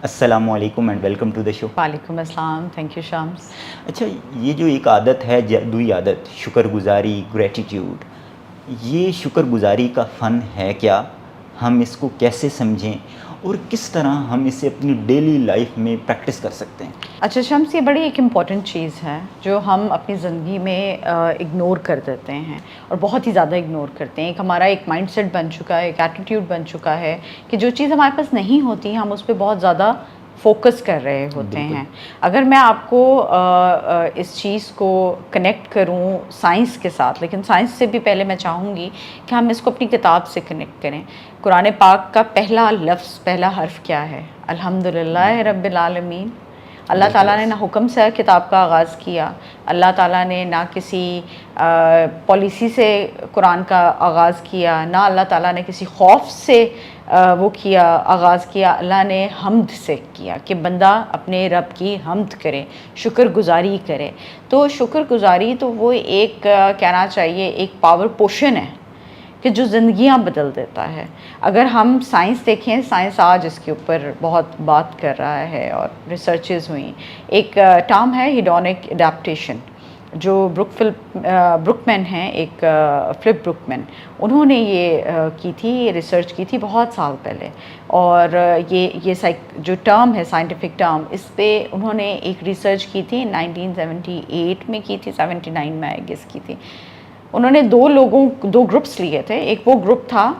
السلام علیکم and welcome to the شو. وعلیکم السلام. تھینک یو شامس. اچھا، یہ جو ایک عادت ہے، جادوئی عادت، شکر گزاری، گریٹیٹیوڈ، یہ شکر گزاری کا فن ہے کیا؟ ہم اس کو کیسے سمجھیں اور کس طرح ہم اسے اپنی ڈیلی لائف میں پریکٹس کر سکتے ہیں؟ اچھا شمس، یہ بڑی ایک امپورٹنٹ چیز ہے جو ہم اپنی زندگی میں اگنور کر دیتے ہیں اور بہت ہی زیادہ اگنور کرتے ہیں. ایک ہمارا ایک مائنڈ سیٹ بن چکا ہے، ایک ایٹیٹیوڈ بن چکا ہے کہ جو چیز ہمارے پاس نہیں ہوتی ہم اس پہ بہت زیادہ فوکس کر رہے ہوتے ہیں. اگر میں آپ کو اس چیز کو کنیکٹ کروں سائنس کے ساتھ، لیکن سائنس سے بھی پہلے میں چاہوں گی کہ ہم اس کو اپنی کتاب سے کنیکٹ کریں. قرآن پاک کا پہلا لفظ، پہلا حرف کیا ہے؟ الحمدللہ رب العالمین. اللہ تعالیٰ نے نہ حکم سے کتاب کا آغاز کیا، اللہ تعالیٰ نے نہ کسی پالیسی سے قرآن کا آغاز کیا، نہ اللہ تعالیٰ نے کسی خوف سے وہ کیا آغاز کیا. اللہ نے حمد سے کیا کہ بندہ اپنے رب کی حمد کرے، شکر گزاری کرے. تو شکر گزاری تو وہ ایک کہنا چاہیے ایک پاور پوشن ہے کہ جو زندگیاں بدل دیتا ہے. اگر ہم سائنس دیکھیں، سائنس آج اس کے اوپر بہت بات کر رہا ہے اور ریسرچز ہوئیں. ایک ٹرم ہے ہیڈونک اڈیپٹیشن، جو بروکمین ہیں، ایک فلپ بروکمین، انہوں نے یہ کی تھی، یہ ریسرچ کی تھی بہت سال پہلے. اور یہ جو ٹرم ہے، سائنٹیفک ٹرم، اس پہ انہوں نے ایک ریسرچ کی تھی 1978 میں کی تھی، 79 میں آئی گیس کی تھی. انہوں نے دو گروپس لیے تھے. ایک وہ گروپ تھا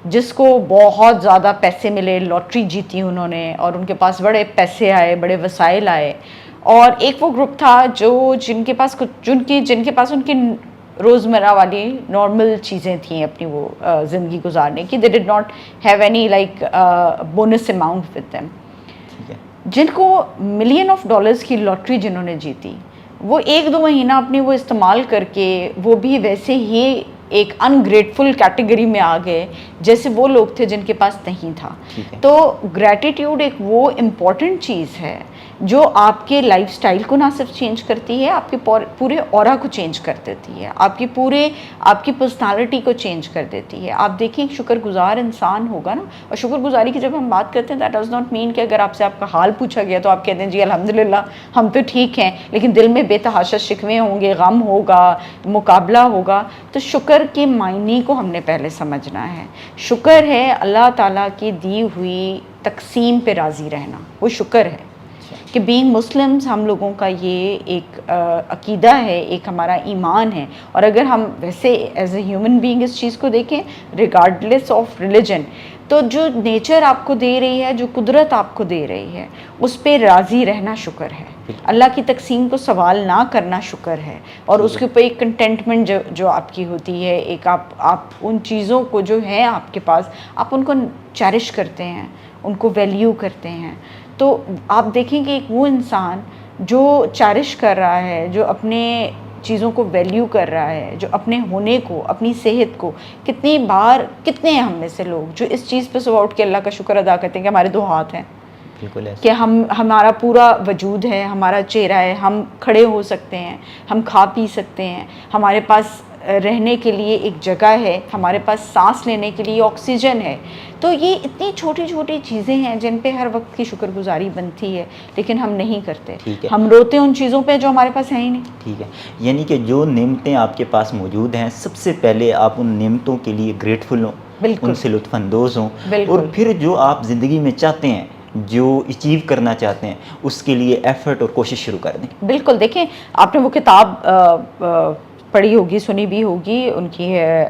جس کو بہت زیادہ پیسے ملے، لاٹری جیتی انہوں نے اور ان کے پاس بڑے پیسے آئے، بڑے وسائل آئے. اور ایک وہ گروپ تھا جن کے پاس ان کی روزمرہ والی نارمل چیزیں تھیں اپنی وہ زندگی گزارنے کی. They did not have any like bonus amount with them. جن کو ملین آف ڈالرز کی لاٹری جنہوں نے جیتی، وہ 1-2 مہینہ اپنی وہ استعمال کر کے وہ بھی ویسے ہی ایک انگریٹفل کیٹیگری میں آ گئے جیسے وہ لوگ تھے جن کے پاس نہیں تھا. تو گریٹیٹیوڈ ایک وہ امپورٹنٹ چیز ہے جو آپ کے لائف سٹائل کو نہ صرف چینج کرتی ہے، آپ کے پورے اورا کو چینج کر دیتی ہے، آپ کی پرسنالٹی کو چینج کر دیتی ہے. آپ دیکھیں ایک شکر گزار انسان ہوگا نا، اور شکر گزاری کی جب ہم بات کرتے ہیں دیٹ ڈز ناٹ مین کہ اگر آپ سے آپ کا حال پوچھا گیا تو آپ کہتے ہیں جی الحمدللہ ہم تو ٹھیک ہیں، لیکن دل میں بے تحاشا شکوے ہوں گے، غم ہوگا، مقابلہ ہوگا. تو شکر کے معنی کو ہم نے پہلے سمجھنا ہے. شکر ہے اللہ تعالیٰ کی دی ہوئی تقسیم پہ راضی رہنا، وہ شکر ہے. کہ بینگ مسلمز ہم لوگوں کا یہ ایک عقیدہ ہے، ایک ہمارا ایمان ہے. اور اگر ہم ویسے ایز اے ہیومن بینگ اس چیز کو دیکھیں ریگارڈلیس آف ریلیجن، تو جو نیچر آپ کو دے رہی ہے، جو قدرت آپ کو دے رہی ہے، اس پہ راضی رہنا شکر ہے. اللہ کی تقسیم کو سوال نہ کرنا شکر ہے. اور اس کے اوپر ایک کنٹینٹمنٹ جو آپ کی ہوتی ہے، ایک آپ ان چیزوں کو جو ہے آپ کے پاس، آپ ان کو چیرش کرتے ہیں، ان کو ویلیو کرتے ہیں. تو آپ دیکھیں کہ ایک وہ انسان جو چیرش کر رہا ہے، جو اپنے چیزوں کو ویلیو کر رہا ہے، جو اپنے ہونے کو، اپنی صحت کو، کتنے ہیں ہم میں سے لوگ جو اس چیز پہ صبح اٹھ کے اللہ کا شکر ادا کرتے ہیں کہ ہمارے 2 ہاتھ ہیں، کہ ہمارا پورا وجود ہے، ہمارا چہرہ ہے، ہم کھڑے ہو سکتے ہیں، ہم کھا پی سکتے ہیں، ہمارے پاس رہنے کے لیے ایک جگہ ہے، ہمارے پاس سانس لینے کے لیے آکسیجن ہے. تو یہ اتنی چھوٹی چھوٹی چیزیں ہیں جن پہ ہر وقت کی شکر گزاری بنتی ہے، لیکن ہم نہیں کرتے. ہم روتے ہیں ان چیزوں پہ جو ہمارے پاس ہیں ہی نہیں. ٹھیک ہے، یعنی کہ جو نعمتیں آپ کے پاس موجود ہیں، سب سے پہلے آپ ان نعمتوں کے لیے گریٹفل ہوں، ان سے لطف اندوز ہوں، اور پھر جو آپ زندگی میں چاہتے ہیں، جو اچیو کرنا چاہتے ہیں، اس کے لیے ایفرٹ اور کوشش شروع کر دیں. بالکل. دیکھیں آپ نے وہ کتاب پڑھی ہوگی، سنی بھی ہوگی، ان کی ہے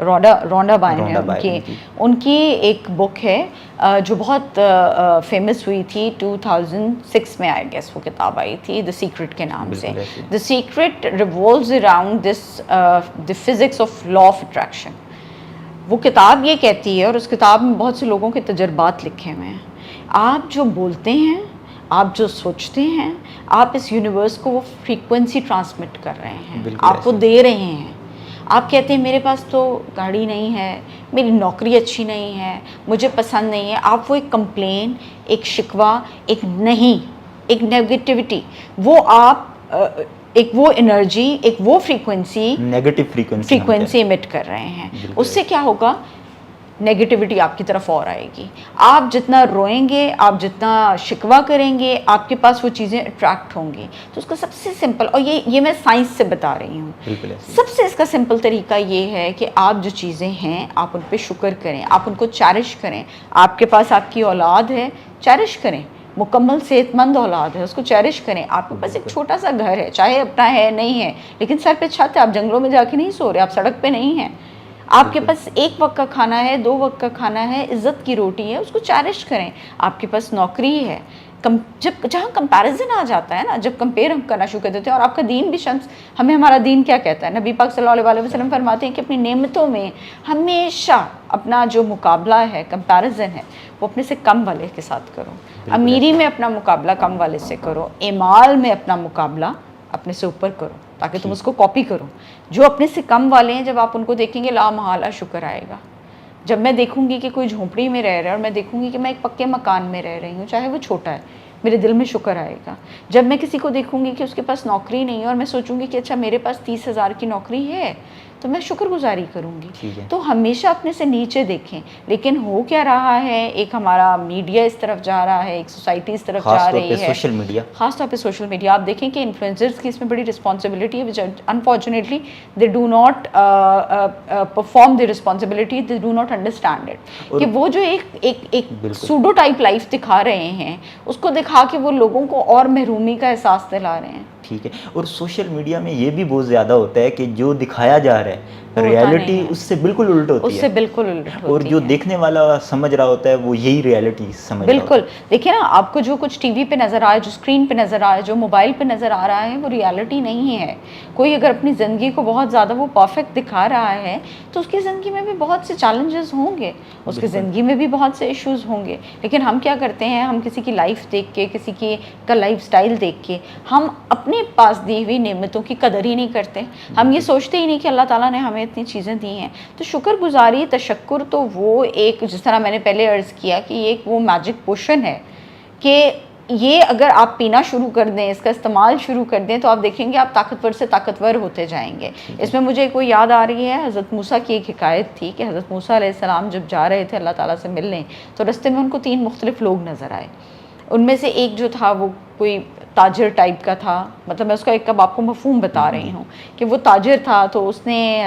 رونڈا بائن ہے، ان کی ایک بک ہے جو بہت فیمس ہوئی تھی 2006 میں آئی گیس وہ کتاب آئی تھی، دا سیکرٹ کے نام سے. The secret revolves around the physics of law of attraction. وہ کتاب یہ کہتی ہے، اور اس کتاب میں بہت سے لوگوں کے تجربات لکھے ہوئے ہیں، آپ جو بولتے ہیں، آپ جو سوچتے ہیں، آپ اس یونیورس کو وہ فریکوینسی ٹرانسمٹ کر رہے ہیں، آپ وہ دے رہے ہیں. آپ کہتے ہیں میرے پاس تو گاڑی نہیں ہے، میری نوکری اچھی نہیں ہے، مجھے پسند نہیں ہے. آپ وہ ایک کمپلین، ایک شکوہ، ایک نہیں، ایک نیگیٹیوٹی، وہ آپ ایک وہ انرجی، ایک وہ فریکوینسی، نیگیٹو فریکوینسی ایمٹ کر رہے ہیں. اس سے کیا ہوگا؟ نیگیٹیوٹی آپ کی طرف اور آئے گی. آپ جتنا روئیں گے, آپ جتنا شکوہ کریں گے, آپ کے پاس وہ چیزیں اٹریکٹ ہوں گی. تو اس کا سب سے سمپل, اور یہ میں سائنس سے بتا رہی ہوں, سب سے اس کا سمپل طریقہ یہ ہے کہ آپ جو چیزیں ہیں آپ ان پہ شکر کریں, آپ ان کو چیرش کریں. آپ کے پاس آپ کی اولاد ہے, چیرش کریں. مکمل صحت مند اولاد ہے, اس کو چیرش کریں. آپ کے پاس ایک چھوٹا سا گھر ہے, چاہے اپنا ہے نہیں ہے, لیکن سر پہ چھت ہے, آپ جنگلوں میں جا کے نہیں سو رہے, آپ سڑک پہ نہیں ہیں. آپ کے پاس ایک وقت کا کھانا ہے, 2 وقت کا کھانا ہے, عزت کی روٹی ہے, اس کو چیرش کریں. آپ کے پاس نوکری ہے. جہاں کمپیریزن آ جاتا ہے نا, جب کمپیئر ہم کرنا شروع کر دیتے ہیں, اور آپ کا دین بھی شمس, ہمیں ہمارا دین کیا کہتا ہے, نبی پاک صلی اللہ علیہ وسلم فرماتے ہیں کہ اپنی نعمتوں میں ہمیشہ اپنا جو مقابلہ ہے, کمپیریزن ہے, وہ اپنے سے کم والے کے ساتھ کرو. امیری میں اپنا مقابلہ کم والے سے کرو, اعمال میں اپنا مقابلہ اپنے سے اوپر کرو, تاکہ تم اس کو کاپی کرو. جو اپنے سے کم والے ہیں, جب آپ ان کو دیکھیں گے, لا محالہ شکر آئے گا. جب میں دیکھوں گی کہ کوئی جھونپڑی میں رہ رہا ہے اور میں دیکھوں گی کہ میں ایک پکے مکان میں رہ رہی ہوں, چاہے وہ چھوٹا ہے, میرے دل میں شکر آئے گا. جب میں کسی کو دیکھوں گی کہ اس کے پاس نوکری نہیں ہے اور میں سوچوں گی کہ اچھا میرے پاس 30,000 کی نوکری ہے, تو میں شکر گزاری کروں گی. تو ہمیشہ اپنے سے نیچے دیکھیں. لیکن ہو کیا رہا ہے, ایک ہمارا میڈیا اس طرف جا رہا ہے, ایک سوسائٹی اس طرف جا رہی ہے, خاص طور پہ سوشل میڈیا. آپ دیکھیں کہ انفلوئنسرز کی اس میں بڑی رسپانسبلٹی ہے, which unfortunately they do not perform the responsibility, they do not understand it. کہ وہ جو ایک سوڈو ٹائپ لائف دکھا رہے ہیں, اس کو دکھا کے وہ لوگوں کو اور محرومی کا احساس دلا رہے ہیں. ٹھیک ہے. اور سوشل میڈیا میں یہ بھی بہت زیادہ ہوتا ہے کہ جو دکھایا جا رہا ہے ریالٹی اس سے بالکل الٹ ہوتی ہے, اس سے بالکل الٹ ہوتی ہے, اور جو دیکھنے والا سمجھ رہا ہوتا ہے وہ یہی ریالٹی سمجھ رہا ہوتا ہے. بالکل. دیکھیں نا, آپ کو جو کچھ ٹی وی پہ نظر آئے, جو اسکرین پہ نظر آئے, جو موبائل پہ نظر آ رہا ہے, وہ ریالٹی نہیں ہے. کوئی اگر اپنی زندگی کو بہت زیادہ وہ پرفیکٹ دکھا رہا ہے, تو اس کی زندگی میں بھی بہت سے چیلنجز ہوں گے, اس کی زندگی میں بھی بہت سے ایشوز ہوں گے. لیکن ہم کیا کرتے ہیں, ہم کسی کی لائف دیکھ کے, کسی کی کا لائف سٹائل دیکھ کے, ہم اپنے پاس دی ہوئی نعمتوں کی قدر ہی نہیں کرتے. ہم یہ سوچتے ہی نہیں کہ اللہ تعالیٰ نے ہمیں اتنی چیزیں دی ہیں. تو شکر گزاری, تشکر, تو وہ ایک, جس طرح میں نے پہلے عرض کیا کہ یہ ایک وہ میجک پوشن ہے کہ یہ اگر آپ پینا شروع کر دیں, اس کا استعمال شروع کر دیں, تو آپ دیکھیں گے آپ طاقتور سے طاقتور ہوتے جائیں گے. اس میں مجھے کوئی یاد آ رہی ہے, حضرت موسیٰ کی ایک حکایت تھی کہ حضرت موسیٰ علیہ السلام جب جا رہے تھے اللہ تعالیٰ سے ملنے, تو رستے میں ان کو 3 مختلف لوگ نظر آئے. ان میں سے ایک جو تھا وہ کوئی تاجر ٹائپ کا تھا, مطلب میں اس کا ایک اب آپ کو مفہوم بتا رہی ہوں کہ وہ تاجر تھا. تو اس نے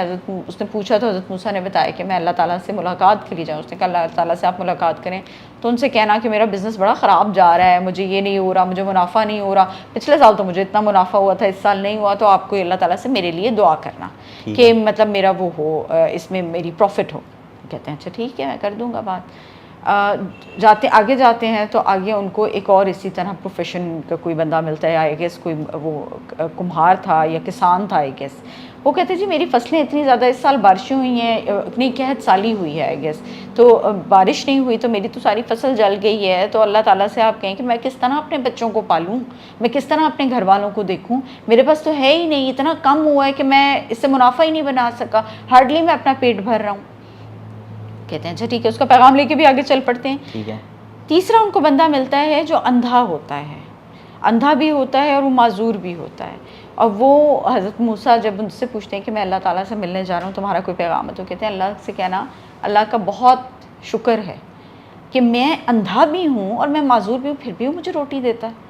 پوچھا, تو حضرت موسیٰ نے بتایا کہ میں اللہ تعالیٰ سے ملاقات کے لیے جاؤں. اس نے کہا اللہ تعالیٰ سے آپ ملاقات کریں, تو ان سے کہنا کہ میرا بزنس بڑا خراب جا رہا ہے, مجھے یہ نہیں ہو رہا, مجھے منافع نہیں ہو رہا, پچھلے سال تو مجھے اتنا منافع ہوا تھا, اس سال نہیں ہوا, تو آپ کو اللہ تعالیٰ سے میرے لیے دعا کرنا کہ مطلب میرا وہ ہو, اس میں میری پروفٹ ہو. کہتے ہیں اچھا ٹھیک ہے, میں کر دوں گا بات. آگے جاتے ہیں تو آگے ان کو ایک اور اسی طرح پروفیشن کا کوئی بندہ ملتا ہے, آئی گیس کوئی وہ کمہار تھا یا کسان تھا آئی گیس. وہ کہتے ہیں جی میری فصلیں اتنی زیادہ اس سال بارشیں ہوئی ہیں, اتنی قحط سالی ہوئی ہے آئی گیس, تو بارش نہیں ہوئی تو میری تو ساری فصل جل گئی ہے. تو اللہ تعالیٰ سے آپ کہیں کہ میں کس طرح اپنے بچوں کو پالوں, میں کس طرح اپنے گھر والوں کو دیکھوں, میرے پاس تو ہے ہی نہیں, اتنا کم ہوا ہے کہ میں اس سے منافع ہی نہیں بنا سکا, ہارڈلی میں اپنا پیٹ بھر رہا ہوں. کہتے ہیں اچھا ٹھیک ہے, اس کا پیغام لے کے بھی آگے چل پڑتے ہیں. ٹھیک ہے. تیسرا ان کو بندہ ملتا ہے جو اندھا ہوتا ہے, اندھا بھی ہوتا ہے اور وہ معذور بھی ہوتا ہے. اور وہ حضرت موسیٰ جب ان سے پوچھتے ہیں کہ میں اللہ تعالیٰ سے ملنے جا رہا ہوں, تمہارا کوئی پیغام ہے, تو کہتے ہیں اللہ سے کہنا اللہ کا بہت شکر ہے کہ میں اندھا بھی ہوں اور میں معذور بھی ہوں, پھر بھی وہ مجھے روٹی دیتا ہے,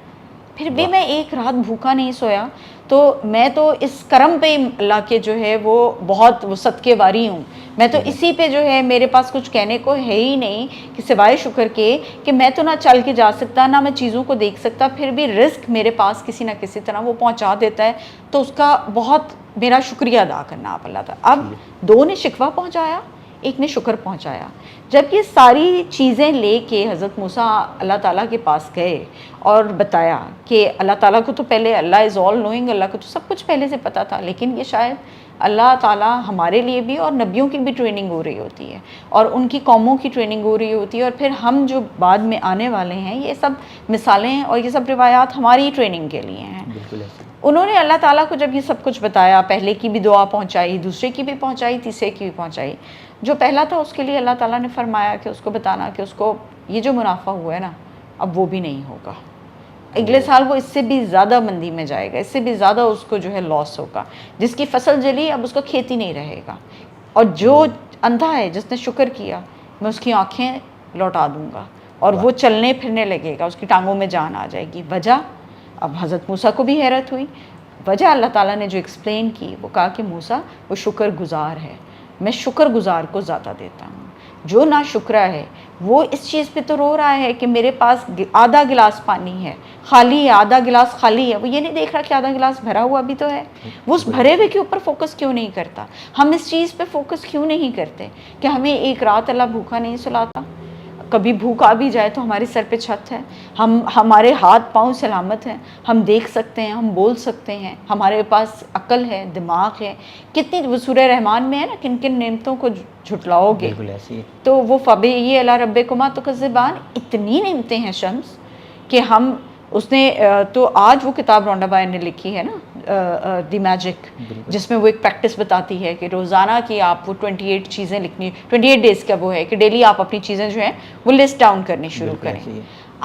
پھر بھی میں ایک رات بھوکا نہیں سویا. تو میں تو اس کرم پہ اللہ کے جو ہے وہ بہت وہ صدقے واری ہوں, میں تو اسی پہ جو ہے میرے پاس کچھ کہنے کو ہے ہی نہیں کہ سوائے شکر کے کہ میں تو نہ چل کے جا سکتا, نہ میں چیزوں کو دیکھ سکتا, پھر بھی رزق میرے پاس کسی نہ کسی طرح وہ پہنچا دیتا ہے. تو اس کا بہت میرا شکریہ ادا کرنا آپ اللہ تعالیٰ. اب 2 نے شکوہ پہنچایا, ایک نے شکر پہنچایا. جب یہ ساری چیزیں لے کے حضرت موسیٰ اللہ تعالیٰ کے پاس گئے اور بتایا کہ اللہ تعالیٰ کو تو پہلے, اللہ از آل نوئنگ, اللہ کو تو سب کچھ پہلے سے پتہ تھا, لیکن یہ شاید اللہ تعالیٰ ہمارے لیے بھی اور نبیوں کی بھی ٹریننگ ہو رہی ہوتی ہے, اور ان کی قوموں کی ٹریننگ ہو رہی ہوتی ہے, اور پھر ہم جو بعد میں آنے والے ہیں, یہ سب مثالیں اور یہ سب روایات ہماری ٹریننگ کے لیے ہیں. بالکل ایسے. انہوں نے اللہ تعالیٰ کو جب یہ سب کچھ بتایا, پہلے کی بھی دعا پہنچائی, دوسرے کی بھی پہنچائی, تیسرے کی بھی پہنچائی. جو پہلا تھا اس کے لیے اللہ تعالیٰ نے فرمایا کہ اس کو بتانا کہ اس کو یہ جو منافع ہوا ہے نا, اب وہ بھی نہیں ہوگا, اگلے سال وہ اس سے بھی زیادہ مندی میں جائے گا, اس سے بھی زیادہ اس کو جو ہے لاس ہوگا. جس کی فصل جلی اب اس کو کھیتی نہیں رہے گا. اور جو اندھا ہے جس نے شکر کیا, میں اس کی آنکھیں لوٹا دوں گا اور وہ چلنے پھرنے لگے گا, اس کی ٹانگوں میں جان آ جائے گی. وجہ, اب حضرت موسیٰ کو بھی حیرت ہوئی. وجہ اللہ تعالیٰ نے جو ایکسپلین کی, وہ کہا کہ موسیٰ وہ شکر گزار ہے, میں شکر گزار کو زیادہ دیتا ہوں. جو نا شکرہ ہے وہ اس چیز پہ تو رو رہا ہے کہ میرے پاس آدھا گلاس پانی ہے, خالی ہے, آدھا گلاس خالی ہے, وہ یہ نہیں دیکھ رہا کہ آدھا گلاس بھرا ہوا بھی تو ہے. وہ اس بھرے ہوئے کے اوپر فوکس کیوں نہیں کرتا؟ ہم اس چیز پہ فوکس کیوں نہیں کرتے کہ ہمیں ایک رات اللہ بھوکا نہیں سلاتا؟ کبھی بھوک آ بھی جائے تو ہمارے سر پہ چھت ہے, ہمارے ہاتھ پاؤں سلامت ہیں, ہم دیکھ سکتے ہیں, ہم بول سکتے ہیں, ہمارے پاس عقل ہے, دماغ ہے. کتنی, وہ سورہ رحمان میں ہے نا, کن کن نعمتوں کو جھٹلاؤ گے تو وہ فَبِأَيِّ آلَاءِ رَبِّكُمَا تُكَذِّبَانِ, اتنی نعمتیں ہیں شمس کہ ہم اس نے تو آج وہ کتاب رونڈا بائے نے لکھی ہے نا, دی میجک, جس میں وہ ایک پریکٹس بتاتی ہے کہ روزانہ کی آپ وہ 28 چیزیں لکھنی, 28 ڈیز کا وہ ہے کہ ڈیلی آپ اپنی چیزیں جو ہیں وہ لسٹ ڈاؤن کرنی شروع کریں.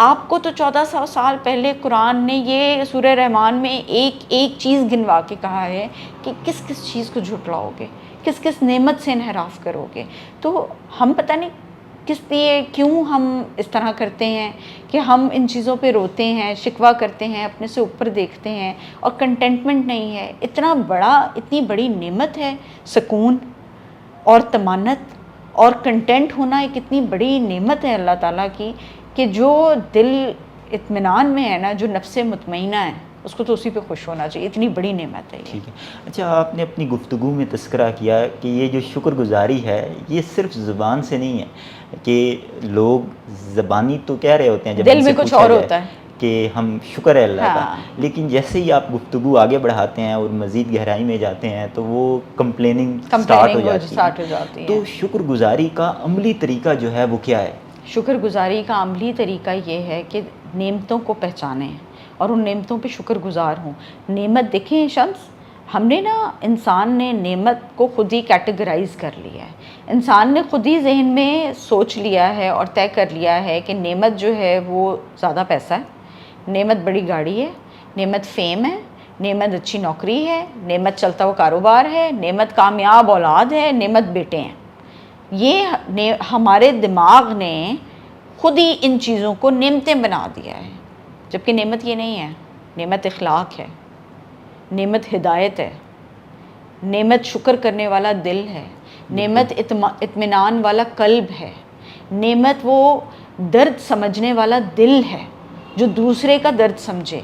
آپ کو تو 1400 سال پہلے قرآن نے یہ سورہ رحمان میں ایک ایک چیز گنوا کے کہا ہے کہ کس کس چیز کو جھٹلاؤ گے, کس کس نعمت سے انحراف کرو گے. تو ہم پتہ نہیں کس لیے کیوں ہم اس طرح کرتے ہیں کہ ہم ان چیزوں پہ روتے ہیں, شکوہ کرتے ہیں, اپنے سے اوپر دیکھتے ہیں, اور کنٹینٹمنٹ نہیں ہے. اتنی بڑی نعمت ہے سکون اور طمانت اور کنٹینٹ ہونا, ایک اتنی بڑی نعمت ہے اللہ تعالیٰ کی کہ جو دل اطمینان میں ہے نا, جو نفس مطمئنہ ہے, اس کو تو اسی پہ خوش ہونا چاہیے. اتنی بڑی نعمت ہے یہ. ٹھیک ہے. اچھا, آپ نے اپنی گفتگو میں تذکرہ کیا کہ یہ جو شکر گزاری ہے یہ صرف زبان سے نہیں ہے, کہ لوگ زبانی تو کہہ رہے ہوتے ہیں جب دل میں کچھ اور ہوتا ہے کہ ہم شکر ہے اللہ کا, لیکن جیسے ہی آپ گفتگو آگے بڑھاتے ہیں اور مزید گہرائی میں جاتے ہیں تو وہ کمپلیننگ سٹارٹ ہو جاتی ہے. تو شکر گزاری کا عملی طریقہ جو ہے وہ کیا ہے؟ شکر گزاری کا عملی طریقہ یہ ہے کہ نعمتوں کو پہچانیں اور ان نعمتوں پہ شکر گزار ہوں. نعمت دیکھیں شمس, ہم نے نا, انسان نے نعمت کو خود ہی کیٹیگرائز کر لیا ہے. انسان نے خود ہی ذہن میں سوچ لیا ہے اور طے کر لیا ہے کہ نعمت جو ہے وہ زیادہ پیسہ ہے, نعمت بڑی گاڑی ہے, نعمت فیم ہے, نعمت اچھی نوکری ہے, نعمت چلتا ہوا کاروبار ہے, نعمت کامیاب اولاد ہے, نعمت بیٹے ہیں. یہ ہمارے دماغ نے خود ہی ان چیزوں کو نعمتیں بنا دیا ہے, جبکہ نعمت یہ نہیں ہے. نعمت اخلاق ہے, نعمت ہدایت ہے, نعمت شکر کرنے والا دل ہے, نعمت اطمینان والا قلب ہے, نعمت وہ درد سمجھنے والا دل ہے جو دوسرے کا درد سمجھے.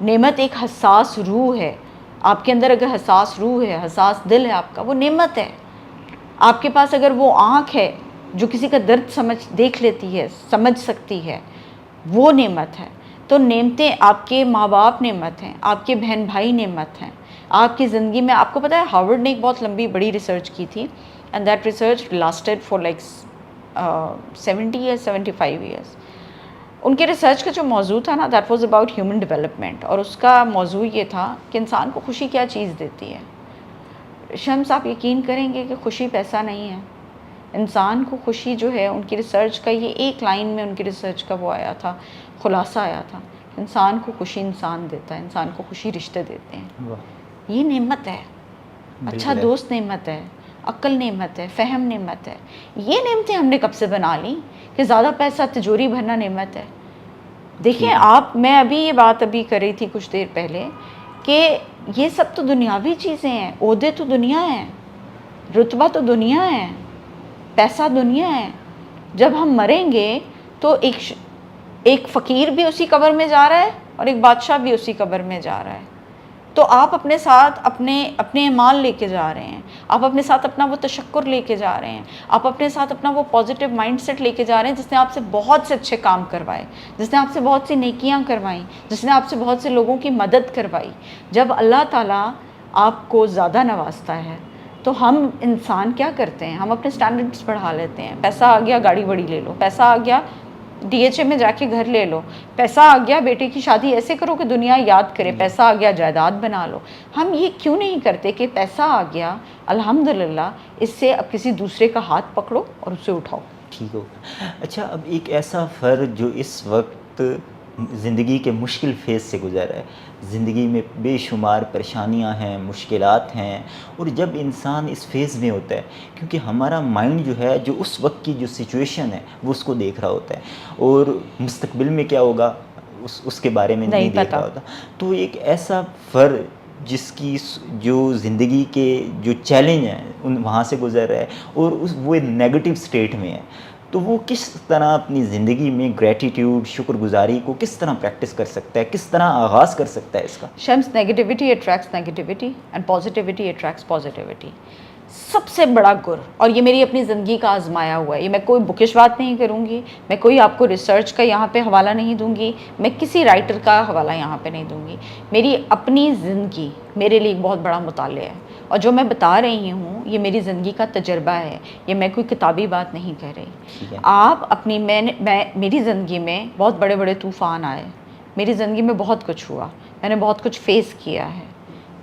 نعمت ایک حساس روح ہے. آپ کے اندر اگر حساس روح ہے, حساس دل ہے آپ کا, وہ نعمت ہے. آپ کے پاس اگر وہ آنکھ ہے جو کسی کا درد دیکھ لیتی ہے, سمجھ سکتی ہے, وہ نعمت ہے. تو نعمتیں, آپ کے ماں باپ نعمت ہیں, آپ کے بہن بھائی نعمت ہیں. آپ کی زندگی میں, آپ کو پتہ ہے ہارورڈ نے ایک بہت لمبی بڑی ریسرچ کی تھی, and that research lasted for like 70 یا 75 ایئرس. ان کے ریسرچ کا جو موضوع تھا نا, that was about human development, اور اس کا موضوع یہ تھا کہ انسان کو خوشی کیا چیز دیتی ہے. شمس, آپ یقین کریں گے کہ خوشی پیسہ نہیں ہے. انسان کو خوشی جو ہے, ان کی ریسرچ کا یہ ایک لائن میں ان کی ریسرچ کا وہ آیا تھا, خلاصہ آیا تھا, انسان کو خوشی انسان دیتا ہے, انسان کو خوشی رشتے دیتے ہیں. یہ نعمت ہے. اچھا دوست نعمت ہے, عقل نعمت ہے, فہم نعمت ہے. یہ نعمتیں ہم نے کب سے بنا لیں کہ زیادہ پیسہ تجوری بھرنا نعمت ہے. دیکھیں آپ, میں یہ بات کر رہی تھی کچھ دیر پہلے کہ یہ سب تو دنیاوی چیزیں ہیں. عہدے تو دنیا ہیں, رتبہ تو دنیا ہے, پیسہ دنیا ہے. جب ہم مریں گے تو ایک فقیر بھی اسی قبر میں جا رہا ہے اور ایک بادشاہ بھی اسی قبر میں جا رہا ہے. تو آپ اپنے ساتھ اپنے اعمال لے کے جا رہے ہیں, آپ اپنے ساتھ اپنا وہ تشکر لے کے جا رہے ہیں, آپ اپنے ساتھ اپنا وہ پازیٹیو مائنڈ سیٹ لے کے جا رہے ہیں جس نے آپ سے بہت سے اچھے کام کروائے, جس نے آپ سے بہت سی نیکیاں کروائیں, جس نے آپ سے بہت سے لوگوں کی مدد کروائی. جب اللہ تعالیٰ آپ کو زیادہ نوازتا ہے تو ہم انسان کیا کرتے ہیں, ہم اپنے سٹینڈرڈز بڑھا لیتے ہیں. پیسہ آ گیا گاڑی بڑی لے لو, پیسہ آ گیا DHA میں جا کے گھر لے لو, پیسہ آ گیا بیٹے کی شادی ایسے کرو کہ دنیا یاد کرے, پیسہ آ گیا جائیداد بنا لو. ہم یہ کیوں نہیں کرتے کہ پیسہ آ گیا الحمدللہ, اس سے اب کسی دوسرے کا ہاتھ پکڑو اور اسے اٹھاؤ. ٹھیک ہوگا. اچھا, اب ایک ایسا فرد جو اس وقت زندگی کے مشکل فیز سے گزر رہا ہے، زندگی میں بے شمار پریشانیاں ہیں، مشکلات ہیں، اور جب انسان اس فیز میں ہوتا ہے، کیونکہ ہمارا مائنڈ جو ہے، جو اس وقت کی جو سچویشن ہے وہ اس کو دیکھ رہا ہوتا ہے، اور مستقبل میں کیا ہوگا اس کے بارے میں نہیں دیکھ رہا ہوتا. تو ایک ایسا فرد جس کی جو زندگی کے جو چیلنج ہیں وہاں سے گزر رہا ہے، اور وہ نیگیٹو سٹیٹ میں ہے، تو وہ کس طرح اپنی زندگی میں گریٹیٹیوڈ، شکر گزاری کو کس طرح پریکٹس کر سکتا ہے، کس طرح آغاز کر سکتا ہے اس کا؟ Shams, negativity attracts negativity and positivity attracts positivity. سب سے بڑا گر، اور یہ میری اپنی زندگی کا آزمایا ہوا ہے، یہ میں کوئی بکش بات نہیں کروں گی، میں کوئی آپ کو ریسرچ کا یہاں پہ حوالہ نہیں دوں گی، میں کسی رائٹر کا حوالہ یہاں پہ نہیں دوں گی. میری اپنی زندگی میرے لیے ایک بہت بڑا مطالعہ ہے، اور جو میں بتا رہی ہوں یہ میری زندگی کا تجربہ ہے، یہ میں کوئی کتابی بات نہیں کہہ رہی. آپ اپنی میری زندگی میں بہت بڑے بڑے طوفان آئے، میری زندگی میں بہت کچھ ہوا، میں نے بہت کچھ فیس کیا ہے،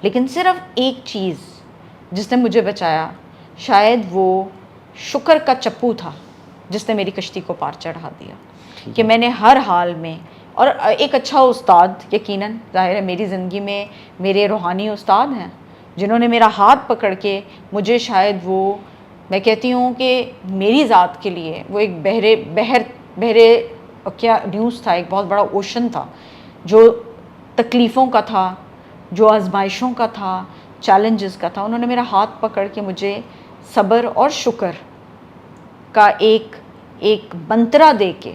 لیکن صرف ایک چیز جس نے مجھے بچایا، شاید وہ شکر کا چپو تھا جس نے میری کشتی کو پار چڑھا دیا. کہ میں نے ہر حال میں، اور ایک اچھا استاد یقیناً ظاہر ہے میری زندگی میں میرے روحانی استاد ہیں جنہوں نے میرا ہاتھ پکڑ کے مجھے، شاید وہ، میں کہتی ہوں کہ میری ذات کے لیے وہ ایک بحرے کیا نیوز تھا، ایک بہت بڑا اوشن تھا جو تکلیفوں کا تھا، جو آزمائشوں کا تھا، چیلنجز کا تھا. انہوں نے میرا ہاتھ پکڑ کے مجھے صبر اور شکر کا ایک منترا دے کے،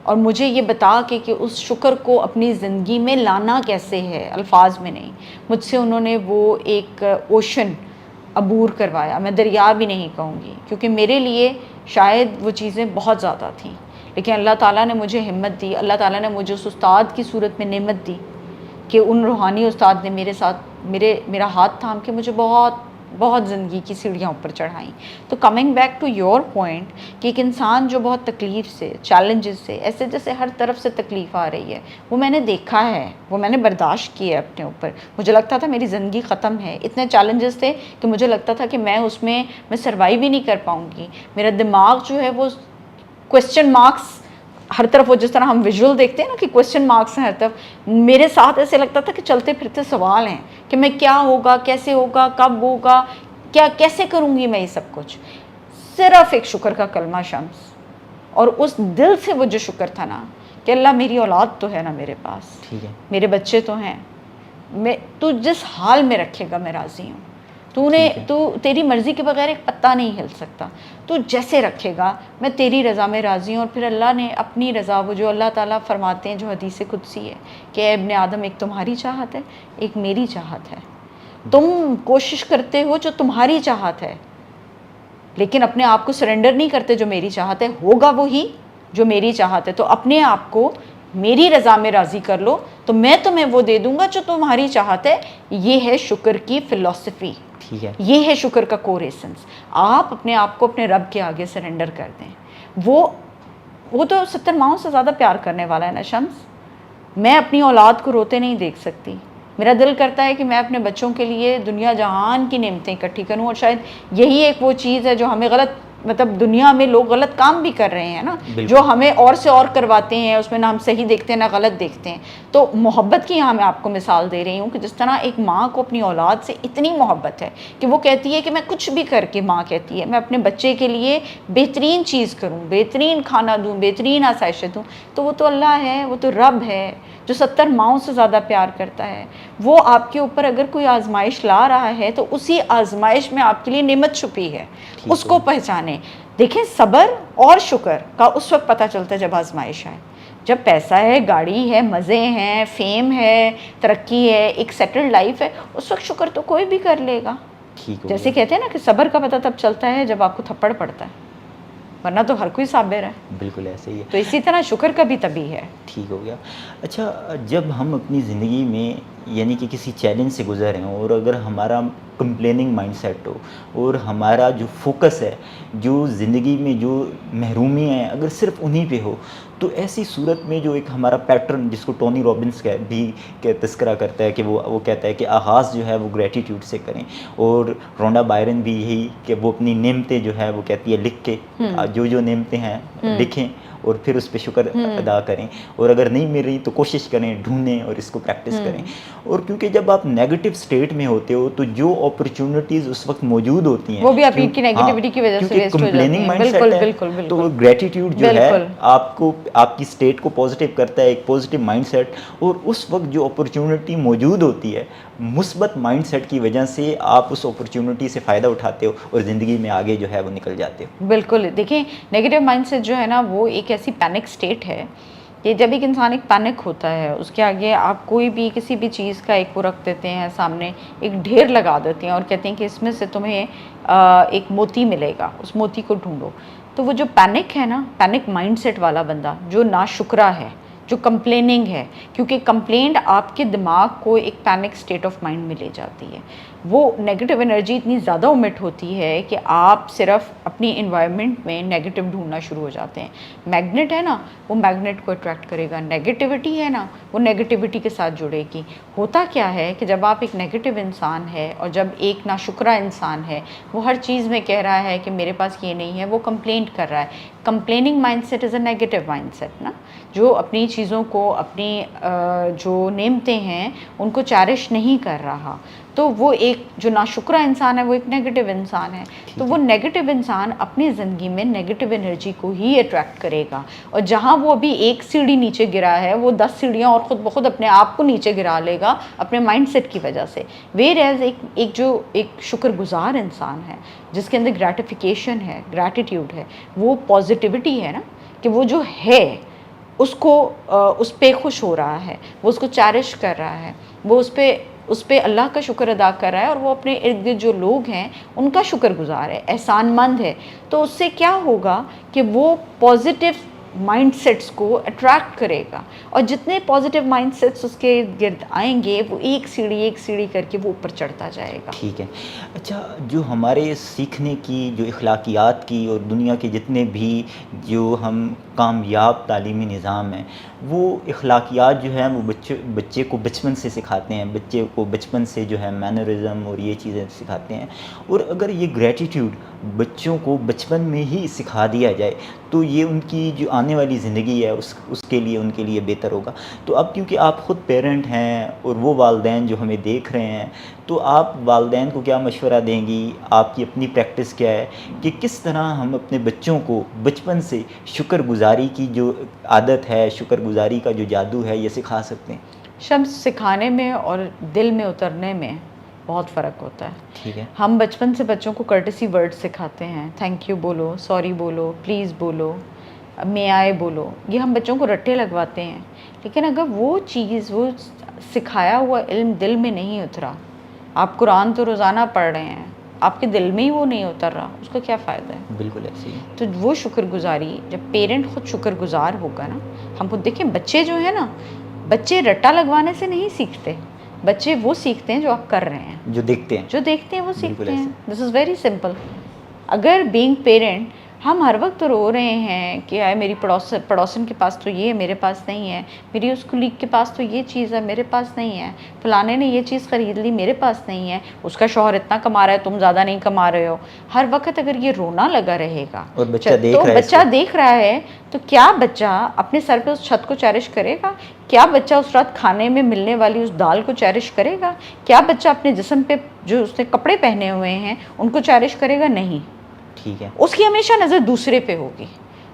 اور مجھے یہ بتا کے کہ اس شکر کو اپنی زندگی میں لانا کیسے ہے، الفاظ میں نہیں، مجھ سے انہوں نے وہ ایک اوشن عبور کروایا. میں دریا بھی نہیں کہوں گی کیونکہ میرے لیے شاید وہ چیزیں بہت زیادہ تھیں، لیکن اللہ تعالیٰ نے مجھے ہمت دی، اللہ تعالیٰ نے مجھے اس استاد کی صورت میں نعمت دی کہ ان روحانی استاد نے میرے ساتھ میرا ہاتھ تھام کے مجھے بہت زندگی کی سیڑھیاں اوپر چڑھائیں. تو coming back to your point کہ ایک انسان جو بہت تکلیف سے، چیلنجز سے، ایسے جیسے ہر طرف سے تکلیف آ رہی ہے، وہ میں نے دیکھا ہے، وہ میں نے برداشت کی ہے اپنے اوپر. مجھے لگتا تھا میری زندگی ختم ہے، اتنے چیلنجز تھے کہ مجھے لگتا تھا کہ میں اس میں سروائیو ہی نہیں کر پاؤں گی. میرا دماغ جو ہے وہ کویسچن مارکس ہر طرف، وہ جس طرح ہم ویژول دیکھتے ہیں نا کہ کویسچن مارکس ہیں ہر طرف، میرے ساتھ ایسے لگتا تھا کہ چلتے پھرتے سوال ہیں کہ میں کیا ہوگا، کیسے ہوگا، کب ہوگا، کیسے کروں گی میں یہ سب کچھ. صرف ایک شکر کا کلمہ شمس، اور اس دل سے وہ جو شکر تھا نا کہ اللہ میری اولاد تو ہے نا میرے پاس، میرے بچے تو ہیں، تو جس حال میں رکھے گا میں راضی ہوں. تو تیری مرضی کے بغیر ایک پتہ نہیں ہل سکتا، تو جیسے رکھے گا میں تیری رضا میں راضی ہوں. اور پھر اللہ نے اپنی رضا، وہ جو اللہ تعالیٰ فرماتے ہیں جو حدیث قدسی ہے کہ اے ابن آدم، ایک تمہاری چاہت ہے، ایک میری چاہت ہے. تم کوشش کرتے ہو جو تمہاری چاہت ہے، لیکن اپنے آپ کو سرنڈر نہیں کرتے جو میری چاہت ہے. ہوگا وہی جو میری چاہت ہے، تو اپنے آپ کو میری رضا میں راضی کر لو تو میں تمہیں وہ دے دوں گا جو تمہاری چاہت ہے. یہ ہے شکر کی فلسفی، یہ ہے شکر کا کور ایسنس. آپ اپنے آپ کو اپنے رب کے آگے سرنڈر کر دیں. وہ تو 70 ماہوں سے زیادہ پیار کرنے والا ہے نا شمس. میں اپنی اولاد کو روتے نہیں دیکھ سکتی. میرا دل کرتا ہے کہ میں اپنے بچوں کے لیے دنیا جہان کی نعمتیں اکٹھی کروں، اور شاید یہی ایک وہ چیز ہے جو ہمیں غلط، مطلب دنیا میں لوگ غلط کام بھی کر رہے ہیں نا، جو ہمیں اور سے اور کرواتے ہیں، اس میں نہ ہم صحیح دیکھتے ہیں نہ غلط دیکھتے ہیں. تو محبت کی یہاں میں آپ کو مثال دے رہی ہوں کہ جس طرح ایک ماں کو اپنی اولاد سے اتنی محبت ہے کہ وہ کہتی ہے کہ میں کچھ بھی کر کے، ماں کہتی ہے میں اپنے بچے کے لیے بہترین چیز کروں، بہترین کھانا دوں، بہترین آسائشیں دوں. تو وہ تو اللہ ہے، وہ تو رب ہے جو 70 ماؤں سے زیادہ پیار کرتا ہے. وہ آپ کے اوپر اگر کوئی آزمائش لا رہا ہے تو اسی آزمائش میں آپ کے لیے نعمت چھپی ہے، اس کو پہچانے. دیکھیں صبر اور شکر کا اس وقت پتہ چلتا ہے جب آزمائش آئے. جب پیسہ ہے، گاڑی ہے، مزے ہیں، فیم ہے، ترقی ہے، ایک سیٹلڈ لائف ہے، اس وقت شکر تو کوئی بھی کر لے گا. جیسے کہتے ہیں نا کہ صبر کا پتہ تب چلتا ہے جب آپ کو تھپڑ پڑتا ہے، ورنہ تو ہر کوئی صابر ہے. بالکل ایسے ہی ہے. تو اسی طرح شکر کا بھی تبھی ہے. ٹھیک ہو گیا. اچھا، جب ہم اپنی زندگی میں یعنی کہ کسی چیلنج سے گزر رہے ہوں، اور اگر ہمارا کمپلیننگ مائنڈ سیٹ ہو، اور ہمارا جو فوکس ہے، جو زندگی میں جو محرومی ہیں اگر صرف انہی پہ ہو، تو ایسی صورت میں جو ایک ہمارا پیٹرن جس کو ٹونی رابنس بھی تذکرہ کرتا ہے کہ وہ کہتا ہے کہ آغاز جو ہے وہ گریٹیٹیوڈ سے کریں. اور رونڈا بائرن بھی یہی کہ وہ اپنی نعمتیں جو ہے وہ کہتی ہے لکھ کے، جو نعمتیں ہیں لکھیں اور پھر اس پہ شکر ادا کریں, اور اگر نہیں مل رہی تو کوشش کریں, ڈھونڈیں اور اس کو پریکٹس کریں. اور کیونکہ جب آپ نیگیٹو اسٹیٹ میں ہوتے ہو تو جو اپرچونٹیز اس وقت موجود ہوتی ہیں وہ بھی آپ کی نیگیٹیوٹی کی وجہ سے ویسٹ ہو جاتی ہیں. بالکل بالکل بالکل. تو گریٹیٹیوڈ جو ہے آپ کو, آپ کی اسٹیٹ کو پازیٹیو کرتا ہے, ایک پازیٹیو مائنڈ سیٹ. اور اس وقت جو اپرچونٹی موجود ہوتی ہے, مثبت مائنڈ سیٹ کی وجہ سے آپ اس اپرچونٹی سے فائدہ اٹھاتے ہو اور زندگی میں آگے جو ہے وہ نکل جاتے ہو. بالکل. دیکھیں نیگیٹو مائنڈ سیٹ جو ہے نا وہ ایک ایسی پینک اسٹیٹ ہے کہ جب ایک انسان ایک پینک ہوتا ہے, اس کے آگے آپ کوئی بھی کسی بھی چیز کا ایک وہ رکھ دیتے ہیں سامنے, ایک ڈھیر لگا دیتے ہیں اور کہتے ہیں کہ اس میں سے تمہیں ایک موتی ملے گا, اس موتی کو ڈھونڈو. تو وہ جو پینک ہے نا, پینک مائنڈ سیٹ والا بندہ جو ناشکرا ہے, جو کمپلیننگ ہے, کیونکہ کمپلینٹ آپ کے دماغ کو ایک پینک اسٹیٹ آف مائنڈ میں لے جاتی ہے. وہ نیگیٹو انرجی اتنی زیادہ امٹ ہوتی ہے کہ آپ صرف اپنی انوائرمنٹ میں نیگیٹو ڈھونڈنا شروع ہو جاتے ہیں. میگنیٹ ہے نا, وہ میگنیٹ کو اٹریکٹ کرے گا. نیگیٹیوٹی ہے نا, وہ نیگیٹیوٹی کے ساتھ جڑے گی. ہوتا کیا ہے کہ جب آپ ایک نیگیٹو انسان ہے اور جب ایک ناشکرا انسان ہے, وہ ہر چیز میں کہہ رہا ہے کہ میرے پاس یہ نہیں ہے, وہ کمپلینٹ کر رہا ہے. Complaining mindset is a negative mindset نا, جو اپنی چیزوں کو, اپنی جو نعمتیں ہیں ان کو چیرش نہیں کر رہا. تو وہ ایک جو ناشکرا انسان ہے وہ ایک نیگیٹو انسان ہے. تو وہ نیگیٹو انسان اپنی زندگی میں نیگیٹو انرجی کو ہی اٹریکٹ کرے گا, اور جہاں وہ ابھی ایک سیڑھی نیچے گرا ہے وہ 10 سیڑھیاں اور خود بخود اپنے آپ کو نیچے گرا لے گا اپنے مائنڈ سیٹ کی وجہ سے. ویئر ایز ایک شکر گزار انسان ہے جس کے اندر گریٹیفیکیشن ہے, گریٹیٹیوڈ ہے, وہ پازیٹیوٹی ہے نا, کہ وہ جو ہے اس کو اس پہ خوش ہو رہا ہے, وہ اس کو چیرش کر رہا ہے, وہ اس پہ اللہ کا شکر ادا کر رہا ہے, اور وہ اپنے ارد گرد جو لوگ ہیں ان کا شکر گزار ہے, احسان مند ہے. تو اس سے کیا ہوگا کہ وہ پازیٹیو مائنڈ سیٹس کو اٹریکٹ کرے گا, اور جتنے پازیٹیو مائنڈ سیٹس اس کے گرد آئیں گے وہ ایک سیڑھی کر کے وہ اوپر چڑھتا جائے گا. ٹھیک ہے. اچھا, جو ہمارے سیکھنے کی جو اخلاقیات کی اور دنیا کے جتنے بھی جو ہم کامیاب تعلیمی نظام ہیں, وہ اخلاقیات جو ہیں وہ بچے کو بچپن سے سکھاتے ہیں, بچے کو بچپن سے جو ہے مینرزم اور یہ چیزیں سکھاتے ہیں. اور اگر یہ گریٹیٹیوڈ بچوں کو بچپن میں ہی سکھا دیا جائے تو یہ ان کی جو آنے والی زندگی ہے اس کے لیے ان کے لیے بہتر ہوگا. تو اب کیونکہ آپ خود پیرنٹ ہیں اور وہ والدین جو ہمیں دیکھ رہے ہیں, تو آپ والدین کو کیا مشورہ دیں گی, آپ کی اپنی پریکٹس کیا ہے کہ کس طرح ہم اپنے بچوں کو بچپن سے شکر گزاری کی جو عادت ہے, شکر گزاری کا جو جادو ہے, یہ سکھا سکتے ہیں؟ شمس, سکھانے میں اور دل میں اترنے میں بہت فرق ہوتا ہے. ٹھیک ہے. ہم بچپن سے بچوں کو کرٹسی ورڈ سکھاتے ہیں, تھینک یو بولو, سوری بولو, پلیز بولو, مے آئے بولو, یہ ہم بچوں کو رٹے لگواتے ہیں. لیکن اگر وہ چیز, وہ سکھایا ہوا علم دل میں نہیں اترا, آپ قرآن تو روزانہ پڑھ رہے ہیں, آپ کے دل میں ہی وہ نہیں اتر رہا, اس کا کیا فائدہ ہے؟ بالکل ایسے ہی. تو وہ شکر گزاری, جب پیرنٹ خود شکر گزار ہوگا نا, ہم خود دیکھیں بچے جو ہیں نا, بچے رٹا لگوانے سے نہیں سیکھتے, بچے وہ سیکھتے ہیں جو آپ کر رہے ہیں, جو دیکھتے ہیں وہ سیکھتے ہیں. دس از ویری سمپل. اگر بینگ پیرنٹ ہم ہر وقت رو رہے ہیں کہ آئے میری پڑوسن کے پاس تو یہ ہے, میرے پاس نہیں ہے, میری اس کلیگ کے پاس تو یہ چیز ہے, میرے پاس نہیں ہے, فلانے نے یہ چیز خرید لی, میرے پاس نہیں ہے, اس کا شوہر اتنا کما رہا ہے, تم زیادہ نہیں کما رہے ہو, ہر وقت اگر یہ رونا لگا رہے گا اور بچہ دیکھ رہا ہے, تو کیا بچہ اپنے سر پہ اس چھت کو چیرش کرے گا؟ کیا بچہ اس رات کھانے میں ملنے والی اس دال کو چیرش کرے گا؟ کیا بچہ اپنے جسم پہ جو اس نے کپڑے پہنے ہوئے ہیں ان کو چیرش کرے گا؟ نہیں. ٹھیک ہے. اس کی ہمیشہ نظر دوسرے پہ ہوگی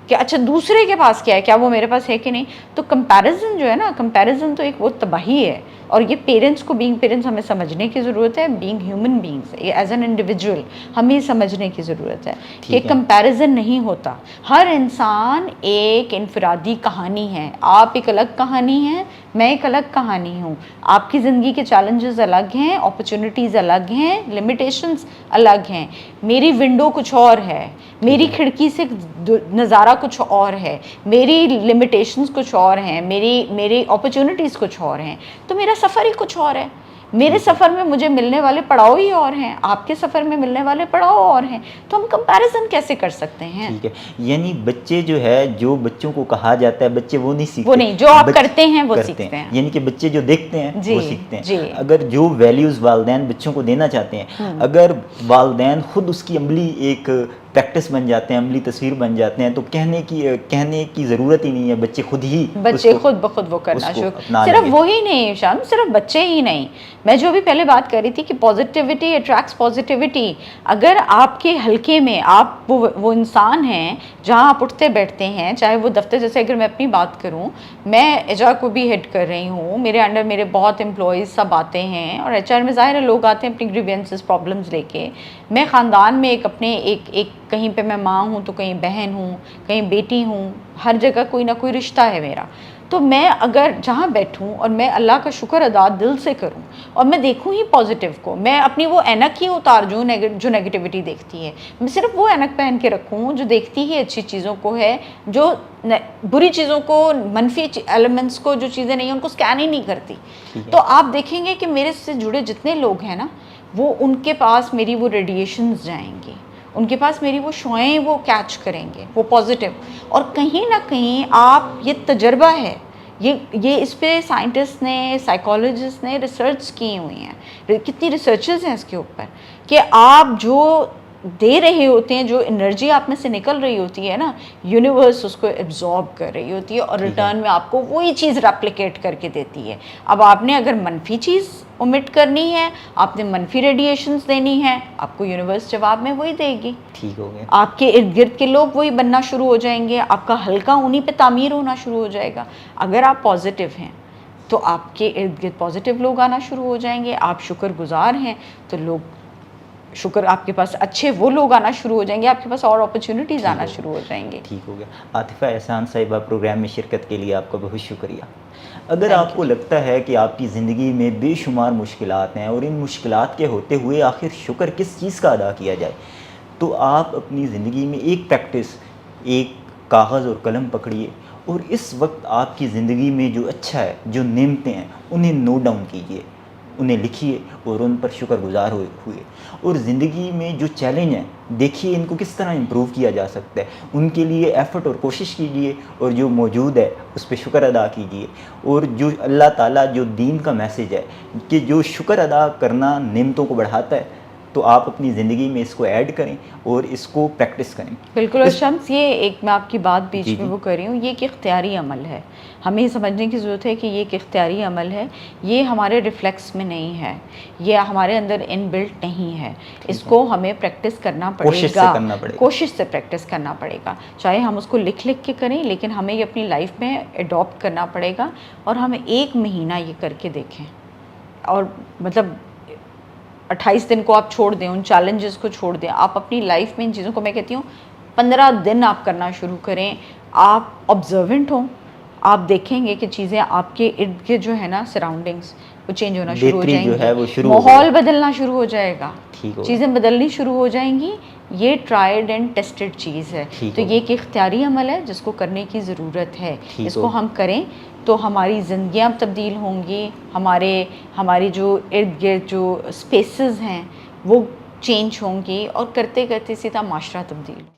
کہ اچھا دوسرے کے پاس کیا ہے, کیا وہ میرے پاس ہے کہ نہیں. تو کمپیریزن جو ہے نا, کمپیریزن تو ایک وہ تباہی ہے, اور یہ پیرنٹس کو, بینگ پیرنٹس ہمیں سمجھنے کی ضرورت ہے, being human beings as an individual ہمیں سمجھنے کی ضرورت ہے کہ کمپیریزن نہیں ہوتا. ہر انسان ایک انفرادی کہانی ہے, آپ ایک الگ کہانی ہیں, میں ایک الگ کہانی ہوں. آپ کی زندگی کے چیلنجز الگ ہیں, اپرچونیٹیز الگ ہیں, لمیٹیشنز الگ ہیں. میری ونڈو کچھ اور ہے, میری کھڑکی سے نظارہ کچھ اور ہے, میری لمیٹیشنز کچھ اور ہیں, میری اپرچونیٹیز کچھ اور ہیں, تو میرا سفر ہی کچھ اور ہے. میرے سفر میں مجھے ملنے والے پڑاؤ ہی اور ہیں, آپ کے سفر میں ملنے والے پڑاؤ اور ہیں. تو ہم کمپیریزن کیسے کر سکتے ہیں؟ ٹھیک ہے. یعنی بچے جو ہے, جو بچوں کو کہا جاتا ہے بچے وہ نہیں سیکھتے, وہ نہیں, جو آپ کرتے ہیں وہ سیکھتے ہیں. یعنی کہ بچے جو دیکھتے ہیں وہ سیکھتے ہیں. جی. اگر جو ویلیوز والدین بچوں کو دینا چاہتے ہیں, اگر والدین خود اس کی عملی ایک پریکٹس بن جاتے ہیں، عملی تصویر بن جاتے ہیں، تو کہنے کی ضرورت ہی نہیں ہے، بچے خود ہی بچے خود بخود وہ کرنا شروع. صرف وہی نہیں شام، صرف بچے ہی نہیں، میں جو بھی پہلے بات کر رہی تھی کہ پازیٹیوٹی اٹریکٹس پازیٹیوٹی. اگر آپ کے حلقے میں آپ وہ انسان ہیں جہاں آپ اٹھتے بیٹھتے ہیں، چاہے وہ دفتر، جیسے اگر میں اپنی بات کروں، میں ایچ آر کو بھی ہیڈ کر رہی ہوں، میرے انڈر میرے بہت امپلائیز سب آتے ہیں، اور ایچ آر میں ظاہر ہے لوگ آتے ہیں اپنی گریوینسز پرابلمز لے کے. میں خاندان میں ایک کہیں پہ میں ماں ہوں تو کہیں بہن ہوں، کہیں بیٹی ہوں، ہر جگہ کوئی نہ کوئی رشتہ ہے میرا. تو میں اگر جہاں بیٹھوں اور میں اللہ کا شکر ادا دل سے کروں اور میں دیکھوں ہی پازیٹیو کو، میں اپنی وہ اینک ہی اتار جو نیگیٹیوٹی دیکھتی ہے، میں صرف وہ اینک پہن کے رکھوں جو دیکھتی ہی اچھی چیزوں کو ہے، جو بری چیزوں کو، منفی ایلیمنٹس کو، جو چیزیں نہیں ہیں ان کو اسکین ہی نہیں کرتی. تو آپ دیکھیں گے کہ میرے سے جڑے جتنے لوگ ہیں نا، وہ ان کے پاس میری وہ ریڈیشنز جائیں گی، ان کے پاس میری وہ شعائیں وہ کیچ کریں گے، وہ پازیٹیو. اور کہیں نہ کہیں آپ، یہ تجربہ ہے، یہ اس پہ سائنٹسٹ نے، سائیکالوجسٹ نے ریسرچ کی ہوئی ہیں، کتنی ریسرچز ہیں اس کے اوپر، کہ آپ جو دے رہے ہوتے ہیں، جو انرجی آپ میں سے نکل رہی ہوتی ہے نا، یونیورس اس کو ایبزارب کر رہی ہوتی ہے اور ریٹرن میں آپ کو وہی چیز ریپلیکیٹ کر کے دیتی ہے. اب آپ نے اگر منفی چیز اومٹ کرنی ہے، آپ نے منفی ریڈیشنز دینی ہے، آپ کو یونیورس جواب میں وہی دے گی. ٹھیک ہو گیا. آپ کے ارد گرد کے لوگ وہی بننا شروع ہو جائیں گے، آپ کا حلقہ انہی پہ تعمیر ہونا شروع ہو جائے گا. اگر آپ پازیٹیو ہیں تو آپ کے ارد گرد پازیٹیو لوگ آنا شروع ہو جائیں گے. آپ شکر گزار ہیں تو لوگ شکر، آپ کے پاس اچھے وہ لوگ آنا شروع ہو جائیں گے، آپ کے پاس اور اپرچونیٹیز آنا شروع ہو جائیں گے. ٹھیک ہو گیا. عاطفہ احسان صاحبہ، پروگرام میں شرکت کے لیے آپ کا بہت شکریہ. اگر آپ کو لگتا ہے کہ آپ کی زندگی میں بے شمار مشکلات ہیں اور ان مشکلات کے ہوتے ہوئے آخر شکر کس چیز کا ادا کیا جائے، تو آپ اپنی زندگی میں ایک پریکٹس، ایک کاغذ اور قلم پکڑیے اور اس وقت آپ کی زندگی میں جو اچھا ہے، جو نعمتیں ہیں، انہیں نوٹ ڈاؤن کیجیے، انہیں لکھیے اور ان پر شکر گزار ہوئے. اور زندگی میں جو چیلنج ہیں، دیکھیے ان کو کس طرح امپروو کیا جا سکتا ہے، ان کے لیے ایفرٹ اور کوشش کیجیے، اور جو موجود ہے اس پہ شکر ادا کیجیے. اور جو اللہ تعالیٰ، جو دین کا میسج ہے کہ جو شکر ادا کرنا نعمتوں کو بڑھاتا ہے، تو آپ اپنی زندگی میں اس کو ایڈ کریں اور اس کو پریکٹس کریں. بالکل. اور شمس، یہ ایک میں آپ کی بات بیچ میں وہ کر رہی ہوں، یہ ایک اختیاری عمل ہے. ہمیں یہ سمجھنے کی ضرورت ہے کہ یہ ایک اختیاری عمل ہے، یہ ہمارے ریفلیکس میں نہیں ہے، یہ ہمارے اندر ان بلٹ نہیں ہے. اس کو ہمیں پریکٹس کرنا پڑے گا، کوشش سے پریکٹس کرنا پڑے گا. چاہے ہم اس کو لکھ کے کریں، لیکن ہمیں یہ اپنی لائف میں اڈاپٹ کرنا پڑے گا. اور ہمیں 1 مہینہ یہ کر کے دیکھیں، اور مطلب 28 دن کو آپ چھوڑ دیں، ان چیلنجز کو چھوڑ دیں. آپ اپنی لائف میں ان چیزوں کو، میں کہتی ہوں 15 دن آپ کرنا شروع کریں. آپ آبزروینٹ ہوں، آپ دیکھیں گے کہ چیزیں آپ کے ارد گرد جو ہے نا، سراؤنڈنگس، وہ چینج ہونا شروع ہو جائیں گی، ماحول بدلنا شروع ہو جائے گا، چیزیں بدلنی شروع ہو جائیں گی. یہ ٹرائیڈ اینڈ ٹیسٹڈ چیز ہے. تو یہ ایک اختیاری عمل ہے جس کو کرنے کی ضرورت ہے. اس کو ہم کریں تو ہماری زندگیاں تبدیل ہوں گی، ہماری جو ارد گرد جو اسپیسز ہیں وہ چینج ہوں گی، اور کرتے کرتے سیدھا معاشرہ تبدیل ہو.